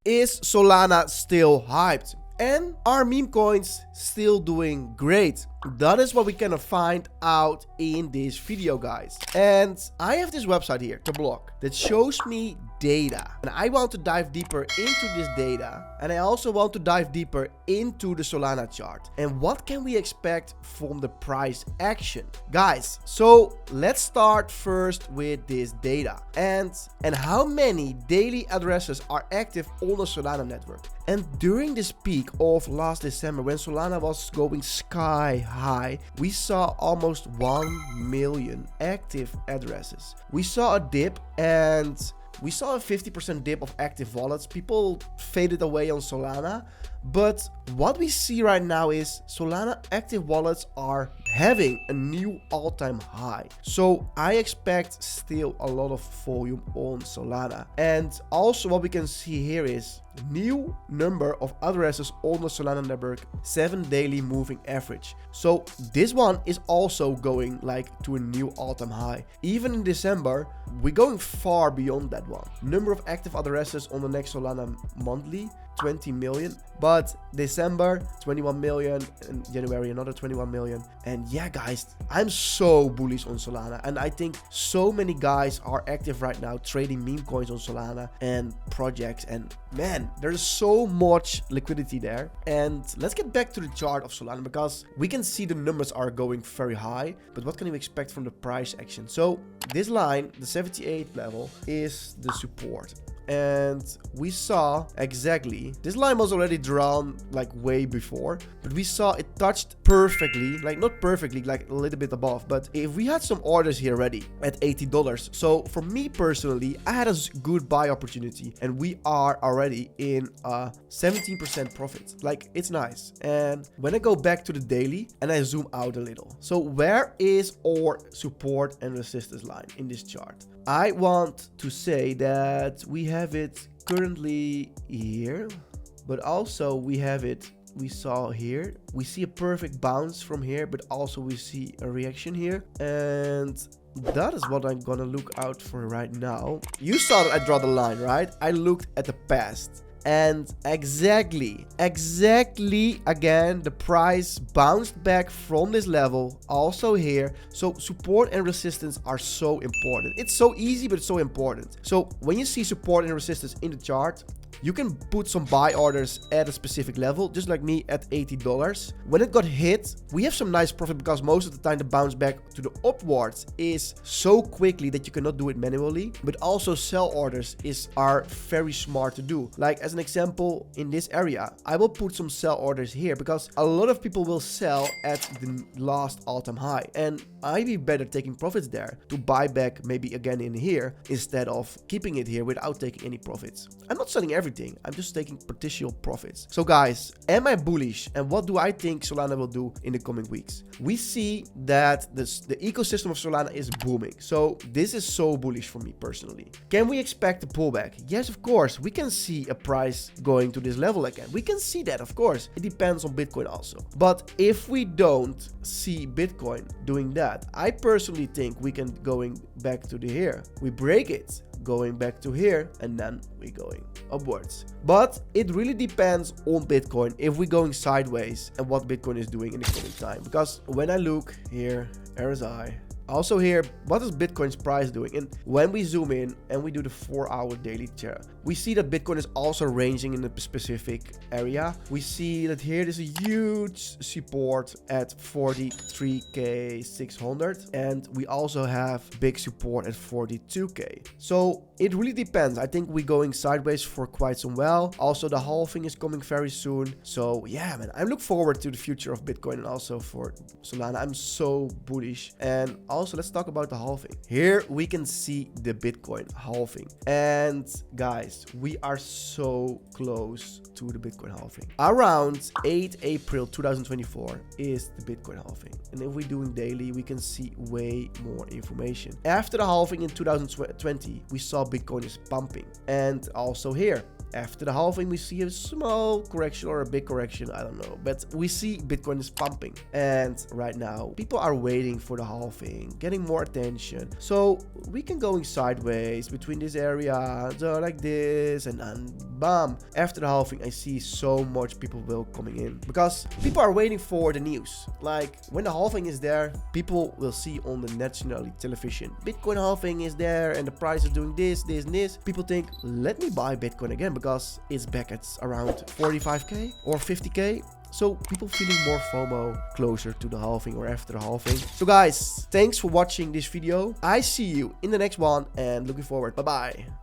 Is Solana still hyped? And are meme coins still doing great? That is what we're gonna find out in this video, guys. And I have this website here, the blog, that shows me data. And I want to dive deeper into this data. And I also want to dive deeper into the Solana chart. And what can we expect from the price action? Guys, so let's start first with this data. And how many daily addresses are active on the Solana network? And during this peak of last December, when Solana was going sky high, we saw almost 1 million active addresses. We saw a dip, and we saw a 50% dip of active wallets. People faded away on Solana. But what we see right now is Solana active wallets are having a new all-time high. So I expect still a lot of volume on Solana. And also what we can see here is new number of addresses on the Solana network, 7 daily moving average. So this one is also going like to a new all-time high. Even in December, we're going far beyond that one. Number of active addresses on the next Solana monthly, 20 million, but December 21 million, and January another 21 million. And yeah, guys, I'm so bullish on Solana, and I think so many guys are active right now trading meme coins on Solana and projects, and man, there's so much liquidity there. And let's get back to the chart of Solana, because we can see the numbers are going very high, but what can you expect from the price action? So this line, the 78 level, is the support. And we saw exactly, this line was already drawn like way before, but we saw it touched perfectly, like not perfectly, like a little bit above, but if we had some orders here ready at $80. So for me personally, I had a good buy opportunity, and we are already in a 17% profit. Like, it's nice. And when I go back to the daily and I zoom out a little, so where is our support and resistance line in this chart? I want to say that we have it currently here, but also we have it, we saw here, we see a perfect bounce from here, but also we see a reaction here. And that is what I'm gonna look out for right now. You saw that I draw the line, right? I looked at the past. And exactly again, the price bounced back from this level, also here. So support and resistance are so important. It's so easy, but it's so important. So when you see support and resistance in the chart, you can put some buy orders at a specific level, just like me at $80. When it got hit, we have some nice profit, because most of the time the bounce back to the upwards is so quickly that you cannot do it manually. But also sell orders are very smart to do. Like as an example, in this area, I will put some sell orders here, because a lot of people will sell at the last all-time high. And I'd be better taking profits there to buy back maybe again in here, instead of keeping it here without taking any profits. I'm not selling everything. I'm just taking potential profits. So guys, am I bullish? And what do I think Solana will do in the coming weeks? We see that the ecosystem of Solana is booming. So this is so bullish for me personally. Can we expect a pullback? Yes, of course. We can see a price going to this level again. We can see that, of course. It depends on Bitcoin also. But if we don't see Bitcoin doing that, I personally think we can going back to the here. We break it, going back to here, and then we're going upwards. But it really depends on Bitcoin if we're going sideways and what Bitcoin is doing in the coming time. Because when I look here, RSI, also here, what is Bitcoin's price doing? And when we zoom in and we do the 4-hour daily chart, we see that Bitcoin is also ranging in a specific area. We see that here there's a huge support at 43,600, and we also have big support at 42K. So it really depends. I think we're going sideways for quite some while. Also, the halving is coming very soon. So yeah, man, I look forward to the future of Bitcoin and also for Solana. I'm so bullish. And also, let's talk about the halving. Here we can see the Bitcoin halving. And guys, we are so close to the Bitcoin halving. Around 8 April 2024 is the Bitcoin halving. And if we're doing daily, we can see way more information. After the halving in 2020, we saw Bitcoin is pumping. And also here, After the halving, we see a small correction or a big correction, I don't know, but we see Bitcoin is pumping. And right now, people are waiting for the halving, getting more attention. So we can going sideways between this area, so like this, and then bam. After the halving, I see so much people will coming in because people are waiting for the news. Like when the halving is there, people will see on the national television, Bitcoin halving is there and the price is doing this, this, and this. People think, let me buy Bitcoin again because it's back at around 45k or 50k. So people feeling more FOMO closer to the halving or after the halving. So guys, thanks for watching this video. I see you in the next one and looking forward. Bye bye.